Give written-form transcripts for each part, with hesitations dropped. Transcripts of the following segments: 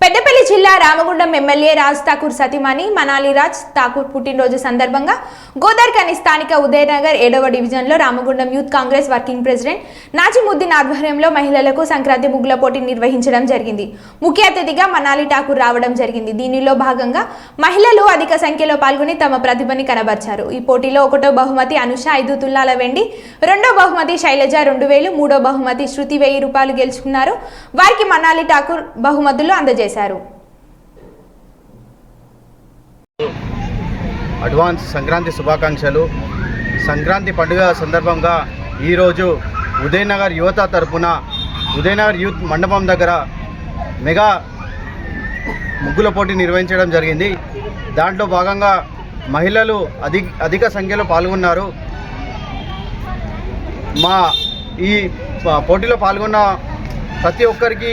పెద్దపల్లి జిల్లా రామగుండం ఎమ్మెల్యే రాజ్ ఠాకూర్ సతీమణి మనాలి రాజ్ ఠాకూర్ పుట్టినరోజు సందర్భంగా గోదార్కని స్థానిక ఉదయనగర్ 7వ డివిజన్లో Ramagundam Youth Congress working president Nazimuddin ఆధ్వర్యంలో మహిళలకు సంక్రాంతి ముగ్గుల పోటీ నిర్వహించడం జరిగింది. ముఖ్య అతిథిగా మనాలి ఠాకూర్ రావడం జరిగింది. దీనిలో భాగంగా మహిళలు అధిక సంఖ్యలో పాల్గొని తమ ప్రతిభని కనబర్చారు. ఈ పోటీలో 1వ బహుమతి అనుష 5 తులాల వెండి, 2వ బహుమతి శైలజ 2000, 3వ బహుమతి శృతి 1000 రూపాయలు గెలుచుకున్నారు. వారికి మనాలి ఠాకూర్ బహుమతులు అందజేశారు. అడ్వాన్స్ సంక్రాంతి శుభాకాంక్షలు. సంక్రాంతి పండుగ సందర్భంగా ఈరోజు ఉదయనగర్ యువత తరపున ఉదయనగర్ యూత్ మండపం దగ్గర మెగా ముగ్గుల పోటీ నిర్వహించడం జరిగింది. దాంట్లో భాగంగా మహిళలు అధిక సంఖ్యలో పాల్గొన్నారు. మా ఈ పోటీలో పాల్గొన్న ప్రతి ఒక్కరికి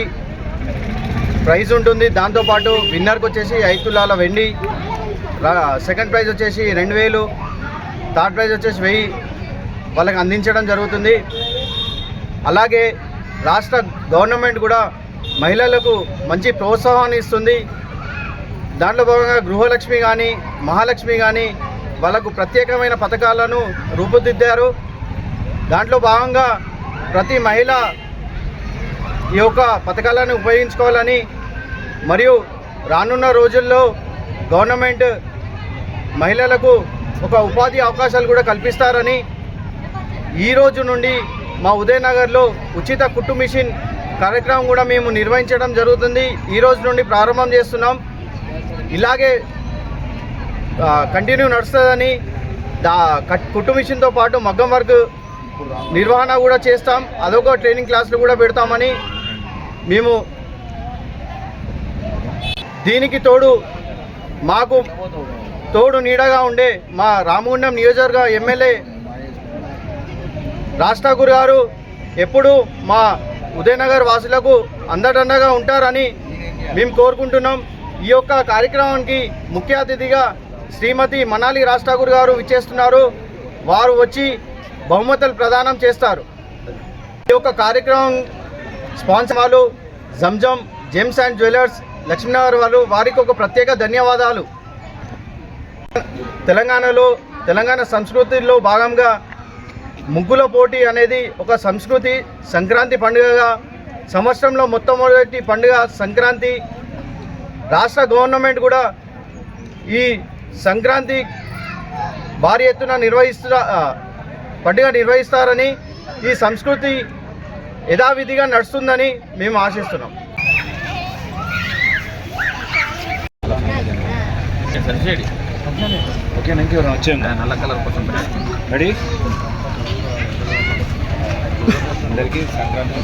ప్రైజ్ ఉంటుంది. దాంతోపాటు విన్నర్కి వచ్చేసి 5 తులాల వెండి, సెకండ్ ప్రైజ్ వచ్చేసి 2000, థర్డ్ ప్రైజ్ వచ్చేసి 1000 వాళ్ళకి అందించడం జరుగుతుంది. అలాగే రాష్ట్ర గవర్నమెంట్ కూడా మహిళలకు మంచి ప్రోత్సాహాన్ని ఇస్తుంది. దాంట్లో భాగంగా గృహలక్ష్మి కానీ మహాలక్ష్మి కానీ వాళ్ళకు ప్రత్యేకమైన పథకాలను రూపుదిద్దారు. దాంట్లో భాగంగా ప్రతి మహిళ ఈ యొక్క పథకాలను ఉపయోగించుకోవాలని మరియు రానున్న రోజుల్లో గవర్నమెంట్ మహిళలకు ఒక ఉపాధి అవకాశాలు కూడా కల్పిస్తారని ఈ రోజు నుండి మా ఉదయనగర్లో ఉచిత కుట్టు మిషన్ కార్యక్రమం కూడా మేము నిర్వహించడం జరుగుతుంది. ఈ రోజు నుండి ప్రారంభం చేస్తున్నాం. ఇలాగే కంటిన్యూ నడుస్తుందని కుట్టు మిషన్తో పాటు మగ్గం వర్క్ నిర్వహణ కూడా చేస్తాం. అదొక ట్రైనింగ్ క్లాసులు కూడా పెడతామని మేము దీనికి తోడు మాకు తోడు నీడగా ఉండే మా రామగుండం నియోజకవర్గ ఎమ్మెల్యే రాజ్ ఠాకూర్ గారు ఎప్పుడూ మా ఉదయనగర్ వాసులకు అండదండగా ఉంటారని మేము కోరుకుంటున్నాం. ఈ యొక్క కార్యక్రమానికి ముఖ్య అతిథిగా శ్రీమతి మనాలి రాజ్ ఠాకూర్ గారు విచ్చేస్తున్నారు. వారు వచ్చి బహుమతులు ప్రదానం చేస్తారు. ఈ యొక్క కార్యక్రమం స్పాన్సర్ వాళ్ళు జంజం జెమ్స్ అండ్ జ్యువెలర్స్ లక్ష్మీనగర్ వాళ్ళు, వారికి ఒక ప్రత్యేక ధన్యవాదాలు. తెలంగాణ సంస్కృతిలో భాగంగా ముగ్గుల పోటీ అనేది ఒక సంస్కృతి. సంక్రాంతి పండుగగా సంవత్సరంలో మొట్టమొదటి పండుగ సంక్రాంతి. రాష్ట్ర గవర్నమెంట్ కూడా ఈ సంక్రాంతి భారీ ఎత్తున పండుగ నిర్వహిస్తారని, ఈ సంస్కృతి యథావిధిగా నడుస్తుందని మేము ఆశిస్తున్నాం. నల్ల కలర్ కోసం రెడీ. అందరికీ సంక్రాంతి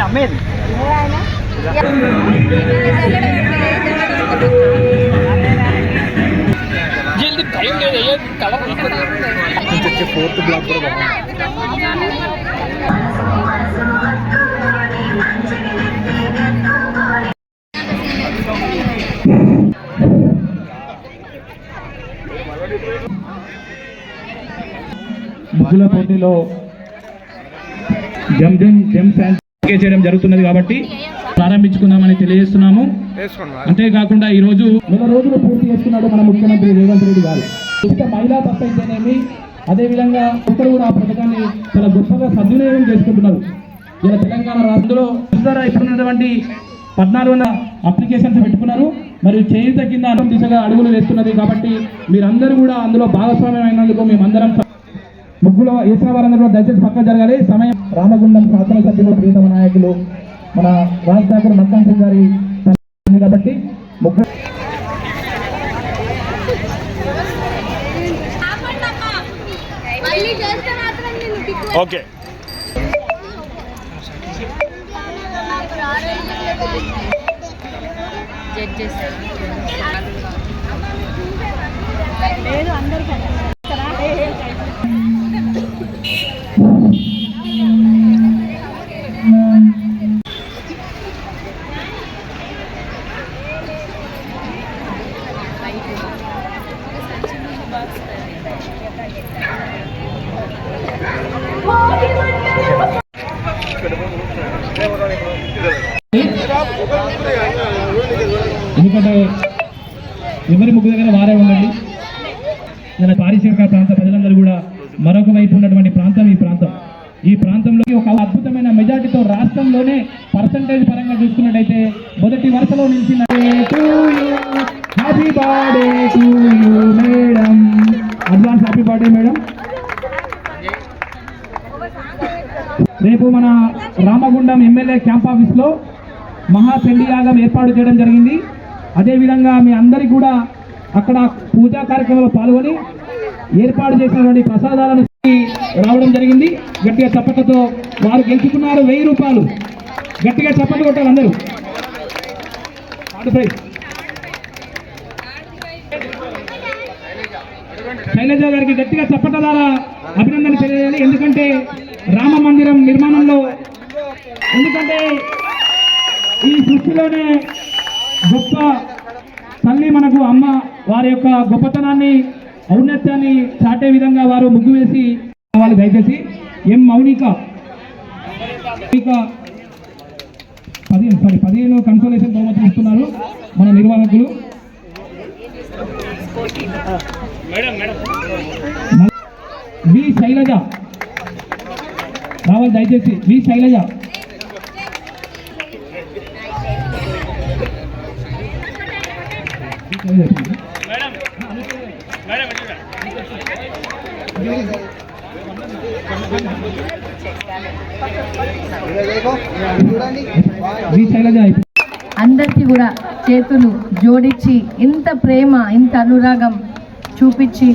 అమ్మేది ఫోర్త్ బ్లాక్ కూడా ముగ్గుల పోటీలో చేయడం జరుగుతున్నది కాబట్టి ప్రారంభించుకుందామని తెలియజేస్తున్నాము. అంతేకాకుండా ఈరోజు 100 రోజులు పూర్తి చేస్తున్నాడు మన ముఖ్యమంత్రి రేవంత్ రెడ్డి గారు. ఇక మహిళా తప్ప అయితేనేమి, అదేవిధంగా ఒక్కరు కూడా ఆ పథకాన్ని చాలా గొప్పగా సద్వినియోగం చేసుకుంటున్నారు. ఇలా తెలంగాణ రాష్ట్రంలో ఇప్పుడున్నటువంటి 1400 అప్లికేషన్స్ పెట్టుకున్నారు. మరియు చేయుత కింద దిశగా అడుగులు వేస్తున్నది. కాబట్టి మీరందరూ కూడా అందులో భాగస్వామ్యం అయినందుకు మేమందరం ముగ్గులో వేసిన వారందరూ దయచేసి పక్క జరగాలి. సమయం రామగుండం శాసనసభ్యులు ప్రియతమ నాయకులు మన రాజ్ ఠాకూర్ మక్కన్ సింగ్ గారి కాబట్టి ముగ్గురు ఓకే. జడ్జెస్ ఎందుకంటే ఎవరి ముగ్గు దగ్గర వారే ఉండండి. ఇలా పారిశ్రామిక ప్రాంత ప్రజలందరూ కూడా మరొక వైపు ఉన్నటువంటి ప్రాంతం ఈ ప్రాంతంలో ఒక అద్భుతమైన మెజార్టీతో రాష్ట్రంలోనే పర్సంటేజ్ పరంగా చూసుకున్నట్టయితే మొదటి వరుసలో నిలిచిన happy birthday to you madam. Advance happy birthday madam. రేపు మన రామగుండం ఎమ్మెల్యే క్యాంప్ ఆఫీస్లో మహా పెళ్లి యాగం ఏర్పాటు చేయడం జరిగింది. అదేవిధంగా మీ అందరికీ కూడా అక్కడ పూజా కార్యక్రమంలో పాల్గొని ఏర్పాటు చేసినటువంటి ప్రసాదాలను రావడం జరిగింది. గట్టిగా చప్పట్లతో వారు గెలుచుకున్నారు 1000 రూపాయలు. గట్టిగా చప్పట్లు కొట్టాలి అందరూ. శైలజ గారికి గట్టిగా చప్పట్ల ద్వారా అభినందన తెలియాలి. ఎందుకంటే రామ మందిరం నిర్మాణంలో ఈ సృష్టిలోనే గొప్ప తల్లి మనకు అమ్మ వారి యొక్క గొప్పతనాన్ని ఔన్నత్యాన్ని చాటే విధంగా వారు ముగ్గు వేసి వాళ్ళు దయచేసి ఎం మౌనిక 15 కన్సోలేషన్ బహుమతులు ఇస్తున్నారు మన నిర్వాహకులు. వి శైలజ రావాలి దయచేసి. వి శైలజ అందరికీ కూడా చేతులు జోడించి ఇంత ప్రేమ ఇంత అనురాగం చూపించి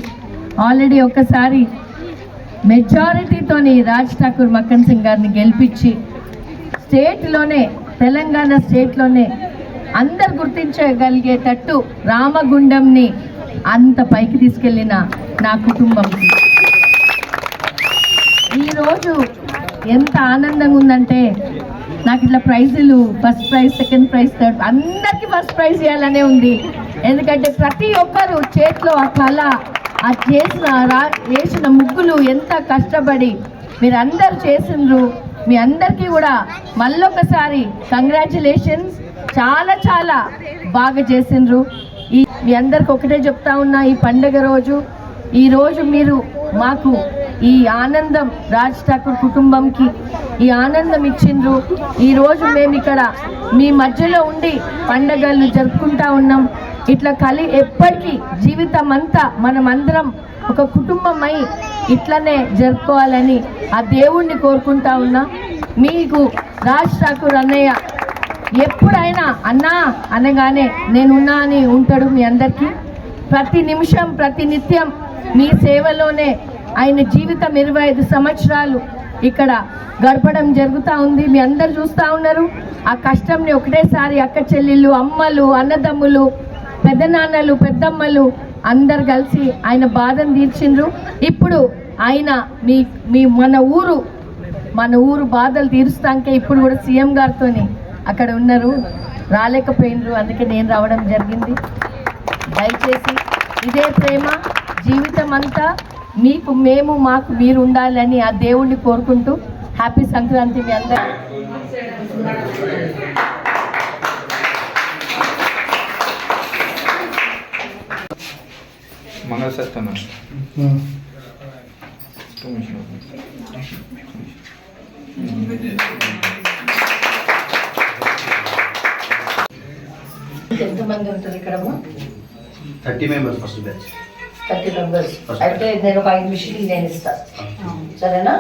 ఆల్రెడీ ఒక్కసారి మెజారిటీతోని రాజ్ ఠాకూర్ మక్కన్ సింగ్ గారిని గెలిపించి స్టేట్లోనే తెలంగాణ స్టేట్లోనే అందరు గుర్తించగలిగేటట్టు రామగుండంని అంత పైకి తీసుకెళ్ళిన నా కుటుంబంకి ఈరోజు ఎంత ఆనందంగా ఉందంటే నాకు ఇట్లా ప్రైజులు first prize second prize third అందరికీ ఫస్ట్ ప్రైజ్ ఇవ్వాలనే ఉంది. ఎందుకంటే ప్రతి ఒక్కరు చేతిలో ఆ కళ ఆ వేసిన ముగ్గులు ఎంత కష్టపడి మీరందరూ చేసిండ్రు. మీ అందరికీ కూడా మళ్ళొకసారి కంగ్రాచులేషన్స్. చాలా చాలా బాగా చేసిండ్రు. మీ అందరికి ఒకటే చెప్తా ఉన్నా, ఈ పండుగ రోజు ఈరోజు మీరు మాకు ఈ ఆనందం రాజ్ ఠాకూర్ కుటుంబంకి ఈ ఆనందం ఇచ్చిండ్రు. ఈరోజు మేము ఇక్కడ మీ మధ్యలో ఉండి పండుగలు జరుపుకుంటా ఉన్నాం. ఇట్లా ఎప్పటికీ జీవితం అంతా మనమందరం ఒక కుటుంబమై ఇట్లనే జరుపుకోవాలని ఆ దేవుణ్ణి కోరుకుంటా ఉన్నా. మీకు రాజ్ ఠాకూర్ అన్నయ్య ఎప్పుడైనా అన్నా అనగానే నేనున్నా అని ఉంటాడు. మీ అందరికీ ప్రతి నిమిషం ప్రతి నిత్యం మీ సేవలోనే ఆయన జీవితం 25 సంవత్సరాలు ఇక్కడ గడపడం జరుగుతూ ఉంది. మీ అందరు చూస్తూ ఉన్నారు. ఆ కష్టంని ఒకటేసారి అక్క చెల్లెళ్ళు, అమ్మలు, అన్నదమ్ములు, పెద్దనాన్నలు, పెద్దమ్మలు అందరు కలిసి ఆయన బాధను తీర్చిండ్రు. ఇప్పుడు ఆయన మన ఊరు బాధలు తీరుస్తాకే ఇప్పుడు కూడా సీఎం గారితో అక్కడ ఉన్నారు. రాలేకపోయినరు, అందుకే నేను రావడం జరిగింది. దయచేసి ఇదే ప్రేమ జీవితం అంతా మీకు మాకు మీరు ఉండాలని ఆ దేవుణ్ణి కోరుకుంటూ హ్యాపీ సంక్రాంతి మీ అందరూ. మంగళసత్యం ఎంతమంది ఉంటారు ఇక్కడ? 30 members ఫస్ట్ బ్యాచ్. 30 members. అయితే నేను ఒక 5 మిషన్లు నేను ఇస్తాను, సరేనా?